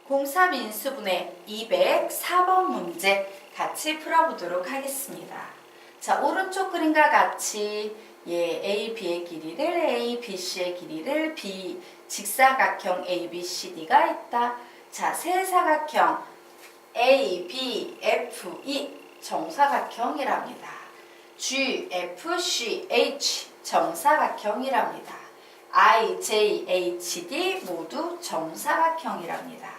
공사민수분의 204번 문제 같이 풀어보도록 하겠습니다. 자, 오른쪽 그림과 같이 A, B의 길이를 A, B, C의 길이를 B, 직사각형 A, B, C, D가 있다. 자, 세 사각형 A, B, F, E 정사각형이랍니다. G, F, C, H 정사각형이랍니다. I, J, H, D 모두 정사각형이랍니다.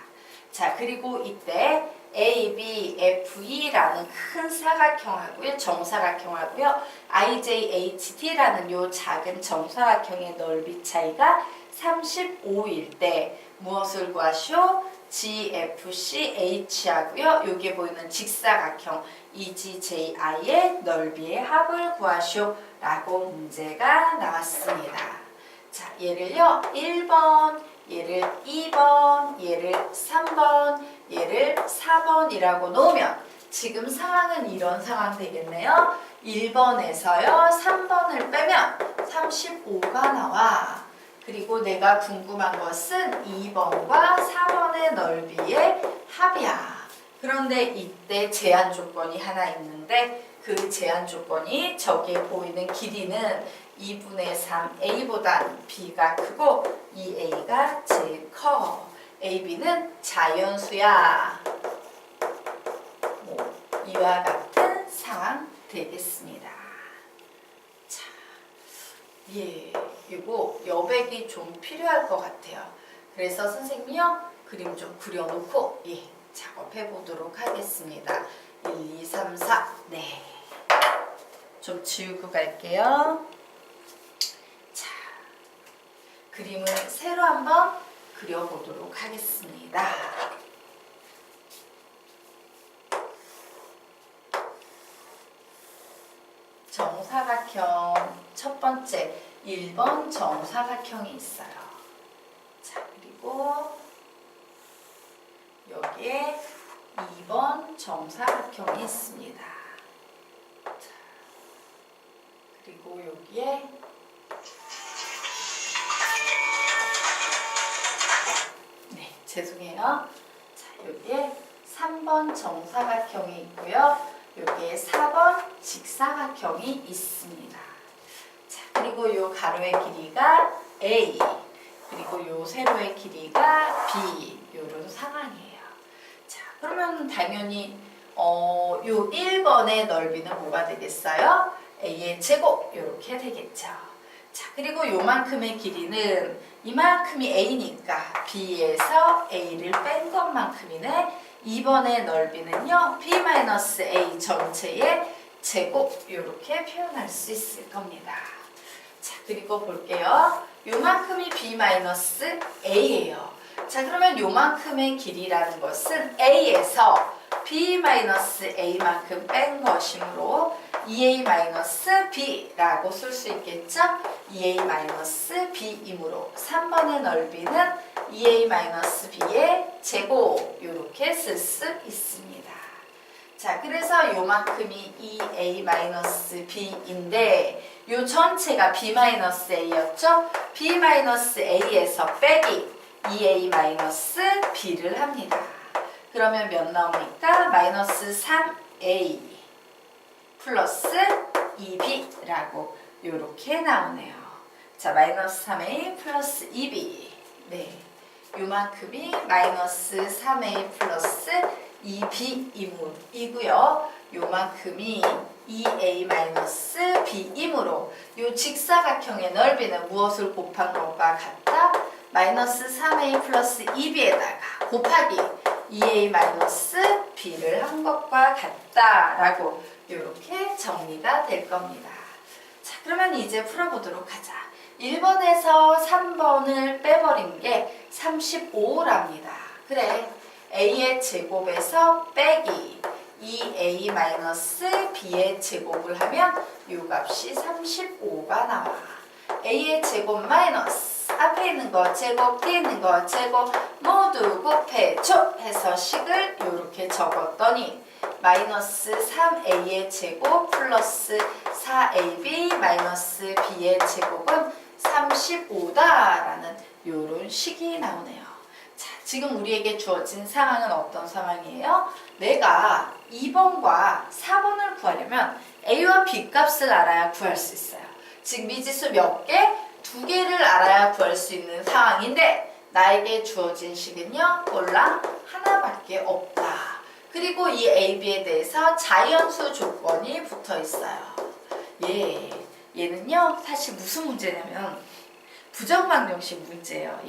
자, 그리고 이때 A, B, F, E라는 큰 사각형하고요, 정사각형하고요, I, J, H, D라는 요 작은 정사각형의 넓이 차이가 35일 때 무엇을 구하시오? G, F, C, H하고요, 여기에 보이는 직사각형 EGJI의 넓이의 합을 구하시오 라고 문제가 나왔습니다. 자, 얘를요 1번, 얘를 2번, 얘를 3번, 얘를 4번이라고 놓으면 지금 상황은 이런 상황 되겠네요. 1번에서요 3번을 빼면 35가 나와. 그리고 내가 궁금한 것은 2번과 4번의 넓이의 합이야. 그런데 이때 제한 조건이 하나 있는데 그 제한 조건이 저기에 보이는 길이는 2분의 3 A보단 B가 크고 2A가 제일 커. AB는 자연수야. 이와 같은 상황 되겠습니다. 자, 이거 여백이 좀 필요할 것 같아요. 그래서 선생님이요 그림 좀 그려놓고 작업해 보도록 하겠습니다. 1, 2, 3, 4 네. 좀 지우고 갈게요. 자, 그림을 새로 한번 그려보도록 하겠습니다. 정사각형 첫 번째 1번 정사각형이 있어요. 자, 그리고 여기에 2번 정사각형이 있습니다. 자, 그리고 여기에 죄송해요. 자, 여기에 3번 정사각형이 있고요. 여기에 4번 직사각형이 있습니다. 자, 그리고 요 가로의 길이가 A, 그리고 요 세로의 길이가 B, 요런 상황이에요. 자, 그러면 당연히 요 1번의 넓이는 뭐가 되겠어요? A의 제곱, 요렇게 되겠죠. 자, 그리고 요만큼의 길이는 이만큼이 A니까 B에서 A를 뺀 것만큼이네. 2번의 넓이는요 B-A 전체의 제곱 이렇게 표현할 수 있을 겁니다. 자, 그리고 볼게요. 요만큼이 B-A예요. 자, 그러면 요만큼의 길이라는 것은 A에서 B-A만큼 뺀 것이므로 2A-B라고 쓸 수 있겠죠? 2A-B이므로 3번의 넓이는 2A-B의 제곱 이렇게 쓸 수 있습니다. 자, 그래서 요만큼이 2A-B인데 요 전체가 B-A였죠? B-A에서 빼기 2A-B를 합니다. 그러면 몇 나옵니까? 마이너스 3A 플러스 2B라고 요렇게 나오네요. 자, 마이너스 3A 플러스 2B. 네. 요만큼이 마이너스 3A 플러스 2B이고요. 요만큼이 2A-B이므로 요 직사각형의 넓이는 무엇을 곱한 것과 같다? 마이너스 3A 플러스 2B에다가 곱하기 2A-B를 한 것과 같다라고 이렇게 정리가 될 겁니다. 자, 그러면 이제 풀어보도록 하자. 1번에서 3번을 빼버린 게 35랍니다. 그래, A의 제곱에서 빼기 2A-B의 제곱을 하면 요 값이 35가 나와. A의 제곱 마이너스 앞에 있는 거 제곱, 뒤에 있는 거 제곱 모두 곱해줘 해서 식을 이렇게 적었더니 마이너스 3A의 제곱 플러스 4AB 마이너스 B의 제곱은 35다라는 요런 식이 나오네요. 자, 지금 우리에게 주어진 상황은 어떤 상황이에요? 내가 2번과 4번을 구하려면 A와 B 값을 알아야 구할 수 있어요. 즉 미지수 몇 개? 2개를 알아야 구할 수 있는 상황인데 나에게 주어진 식은요, 몰라, 하나밖에 없다. 그리고 이 A, B에 대해서 자연수 조건이 붙어 있어요. 얘는요, 사실 무슨 문제냐면 부정방정식 문제예요.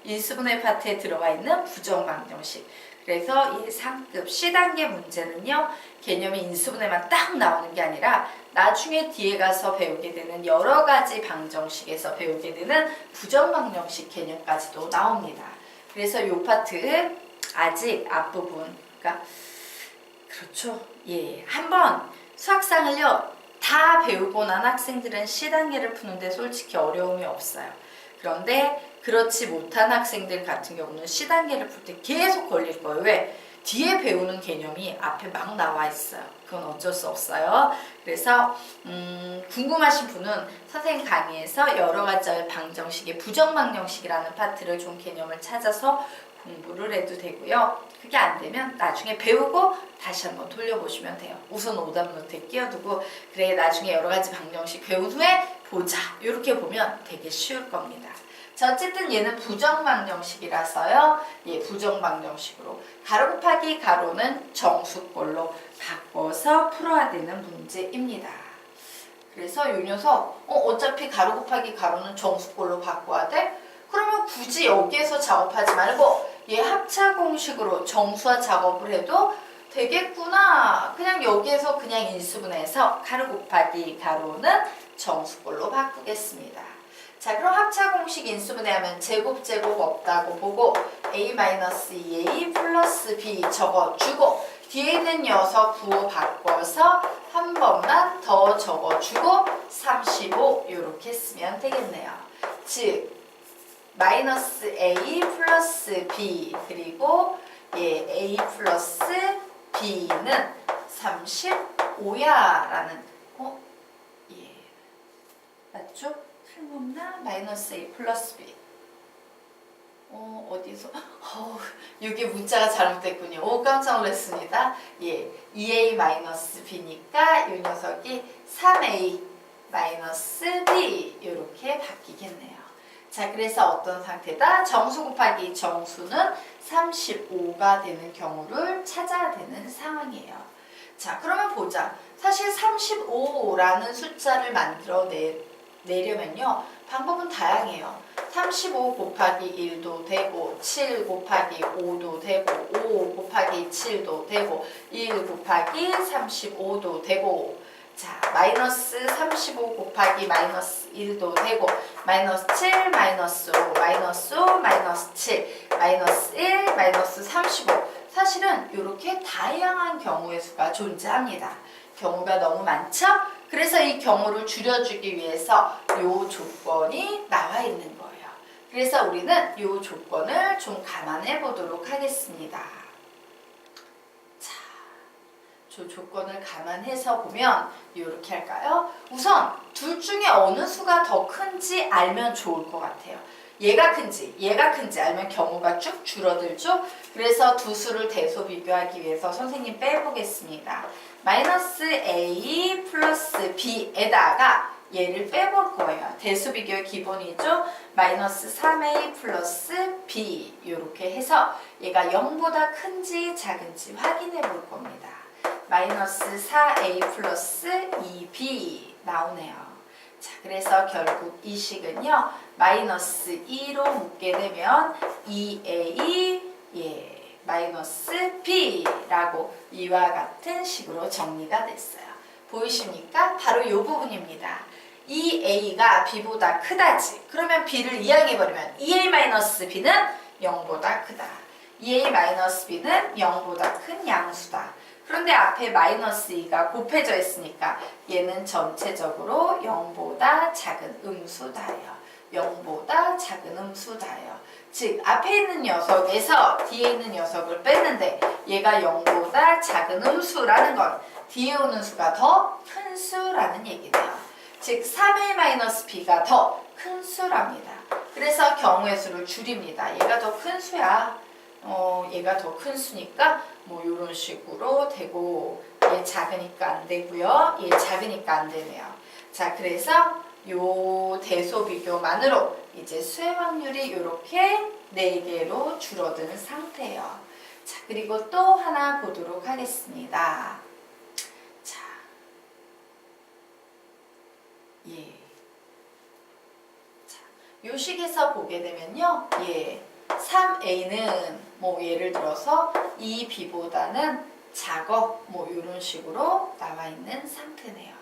인수분해 파트에 들어가 있는 부정방정식. 그래서 이 상급 C단계 문제는요, 개념이 인수분해만 딱 나오는 게 아니라 나중에 뒤에 가서 배우게 되는 여러 가지 방정식에서 배우게 되는 부정방정식 개념까지도 나옵니다. 그래서 이 파트 아직 앞부분, 그러니까 그렇죠. 한번 수학상을요 다 배우고 난 학생들은 C단계를 푸는데 솔직히 어려움이 없어요. 그런데 그렇지 못한 학생들 같은 경우는 C단계를 풀 때 계속 걸릴 거예요. 왜? 뒤에 배우는 개념이 앞에 막 나와 있어요. 그건 어쩔 수 없어요. 그래서 궁금하신 분은 선생님 강의에서 여러 가지 방정식의 부정방정식이라는 파트를 좀 개념을 찾아서 공부를 해도 되고요. 그게 안 되면 나중에 배우고 다시 한번 돌려보시면 돼요. 우선 오답노트에 끼워두고 그래 나중에 여러 가지 방정식 배운 후에 보자. 이렇게 보면 되게 쉬울 겁니다. 자, 어쨌든 얘는 부정방정식이라서요. 부정방정식으로 가로 곱하기 가로는 정수꼴로 바꿔서 풀어야 되는 문제입니다. 그래서 이 녀석 어차피 가로 곱하기 가로는 정수꼴로 바꿔야 돼? 그러면 굳이 여기에서 작업하지 말고 얘 합차 공식으로 정수화 작업을 해도 되겠구나. 그냥 여기에서 그냥 인수분해해서 가로 곱하기 가로는 정수꼴로 바꾸겠습니다. 자, 그럼 합차 공식 인수분해하면 제곱 없다고 보고 A-2A 플러스 B 적어주고 뒤에 있는 녀석 부호 바꿔서 한 번만 더 적어주고 35 이렇게 쓰면 되겠네요. 즉 마이너스 A 플러스 B 그리고 A 플러스 B는 35야 라는 맞죠? 틀림없나? 마이너스 A 플러스 B 어디서? 이게 문자가 잘못됐군요. 깜짝 놀랐습니다. 2A 마이너스 B니까 이 녀석이 3A 마이너스 B 이렇게 바뀌겠네요. 자, 그래서 어떤 상태다? 정수 곱하기 정수는 35가 되는 경우를 찾아야 되는 상황이에요. 자, 그러면 보자. 사실 35라는 숫자를 만들어 내려면요. 방법은 다양해요. 35 곱하기 1도 되고 7 곱하기 5도 되고 5 곱하기 7도 되고 1 곱하기 35도 되고 자, 마이너스 35 곱하기 마이너스 1도 되고 마이너스 7, 마이너스 5, 마이너스 5, 마이너스 7, 마이너스 1, 마이너스 35 사실은 이렇게 다양한 경우의 수가 존재합니다. 경우가 너무 많죠? 그래서 이 경우를 줄여주기 위해서 이 조건이 나와 있는 거예요. 그래서 우리는 이 조건을 좀 감안해 보도록 하겠습니다. 저 조건을 감안해서 보면 이렇게 할까요? 우선 둘 중에 어느 수가 더 큰지 알면 좋을 것 같아요. 얘가 큰지 알면 경우가 쭉 줄어들죠? 그래서 두 수를 대소 비교하기 위해서 선생님 빼보겠습니다. 마이너스 A 플러스 B에다가 얘를 빼볼 거예요. 대수 비교의 기본이죠? 마이너스 3A 플러스 B 이렇게 해서 얘가 0보다 큰지 작은지 확인해 볼 겁니다. 마이너스 4A 플러스 2B 나오네요. 자, 그래서 결국 이 식은요. 마이너스 2로 묶게 되면 2A 마이너스 B라고 이와 같은 식으로 정리가 됐어요. 보이십니까? 바로 이 부분입니다. 이 A가 B보다 크다지. 그러면 B를 이항해버리면 2A-B는 0보다 크다. 2A-B는 0보다 큰 양수다. 그런데 앞에 마이너스 2가 곱해져 있으니까 얘는 전체적으로 0보다 작은 음수다예요. 0보다 작은 음수다예요. 즉 앞에 있는 녀석에서 뒤에 있는 녀석을 뺐는데 얘가 0보다 작은 음수라는 건 뒤에 오는 수가 더 큰 수라는 얘기네요. 즉 3A-B가 더 큰 수랍니다. 그래서 경우의 수를 줄입니다. 얘가 더 큰 수야. 얘가 더 큰 수니까 뭐 이런 식으로 되고, 얘 작으니까 안 되고요. 얘 작으니까 안 되네요. 자, 그래서 요 대소 비교만으로 이제 수의 확률이 이렇게 4개로 줄어든 상태예요. 자, 그리고 또 하나 보도록 하겠습니다. 자, 예. 자, 요 식에서 보게 되면요. 예. 3a는 뭐 예를 들어서 2b보다는 작어, 뭐 이런 식으로 나와 있는 상태네요.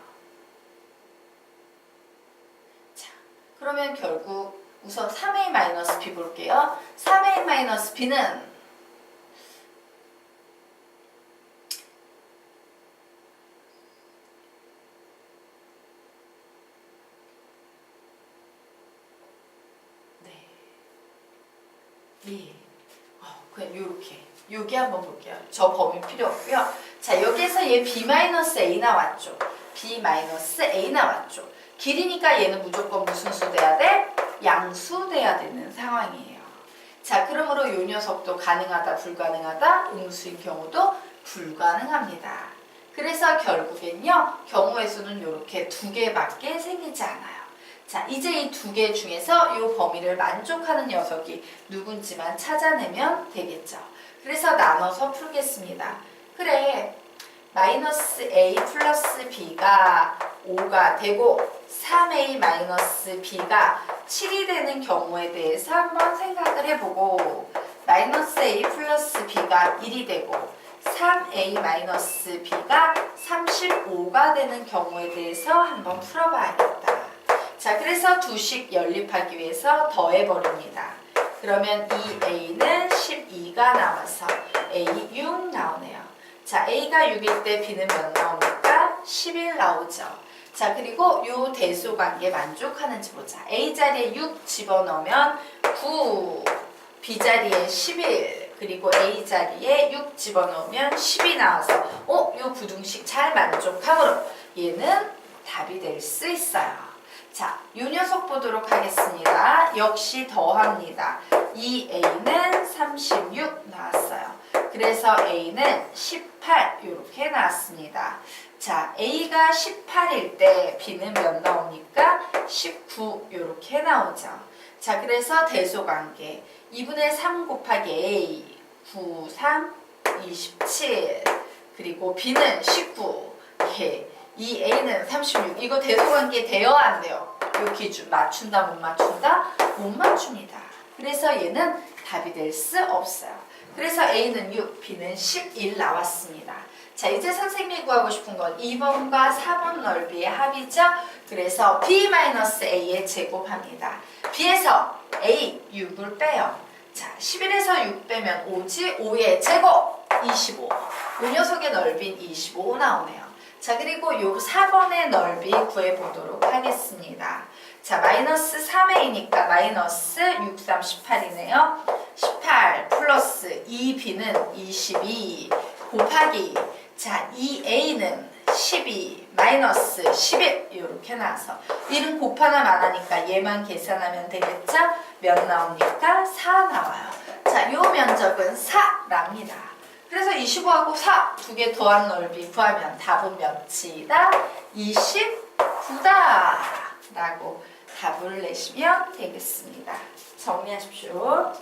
자, 그러면 결국 우선 3a-b 볼게요. 3a-b는 예. 그냥 요렇게. 여기 한번 볼게요. 저 범위 필요 없고요. 자, 여기에서 얘 b-a 나왔죠. b-a 나왔죠. 길이니까 얘는 무조건 무슨 수 돼야 돼? 양수 돼야 되는 상황이에요. 자, 그러므로 요 녀석도 가능하다, 불가능하다, 음수인 경우도 불가능합니다. 그래서 결국엔요, 경우의 수는 이렇게 2개밖에 생기지 않아요. 자, 이제 이 2개 중에서 이 범위를 만족하는 녀석이 누군지만 찾아내면 되겠죠. 그래서 나눠서 풀겠습니다. 그래, -a 플러스 b가 5가 되고 3a 마이너스 b가 7이 되는 경우에 대해서 한번 생각을 해보고, -a 플러스 b가 1이 되고 3a 마이너스 b가 35가 되는 경우에 대해서 한번 풀어봐야겠다. 자, 그래서 두식 연립하기 위해서 더해버립니다. 그러면 2a는 12가 나와서 a 6 나오네요. 자, a가 6일 때 b는 몇 나옵니까? 11 나오죠. 자, 그리고 요 대수 관계 만족하는지 보자. a 자리에 6 집어넣으면 9, b 자리에 11, 그리고 a 자리에 6 집어넣으면 10이 나와서 요 부등식 잘 만족하므로 얘는 답이 될 수 있어요. 자, 요 녀석 보도록 하겠습니다. 역시 더합니다. 2a는 36 나왔어요. 그래서 a는 18 이렇게 나왔습니다. 자, a가 18일 때 b는 몇 나옵니까? 19 이렇게 나오죠. 자, 그래서 대소관계 2분의 3 곱하기 a 9, 3, 27 그리고 b는 19 이 a는 36. 이거 대소관계 돼요, 안 돼요? 이 기준 맞춘다, 못 맞춘다? 못 맞춥니다. 그래서 얘는 답이 될 수 없어요. 그래서 a는 6, b는 11 나왔습니다. 자, 이제 선생님이 구하고 싶은 건 2번과 4번 넓이의 합이죠. 그래서 b-a의 제곱합니다. b에서 a 6을 빼요. 자, 11에서 6 빼면 5지. 5의 제곱 25. 이 녀석의 넓이는 25 나오네요. 자, 그리고 요 4번의 넓이 구해보도록 하겠습니다. 자, 마이너스 3a니까 마이너스 6, 3, 18이네요. 18 플러스 2b는 22 곱하기, 자, 2a는 12 마이너스 11 이렇게 나와서 1은 곱하나 만하니까 얘만 계산하면 되겠죠? 몇 나옵니까? 4 나와요. 자, 요 면적은 4랍니다. 그래서 25하고 4 두 개 더한 넓이 구하면 답은 몇이다? 29다 라고 답을 내시면 되겠습니다. 정리하십시오.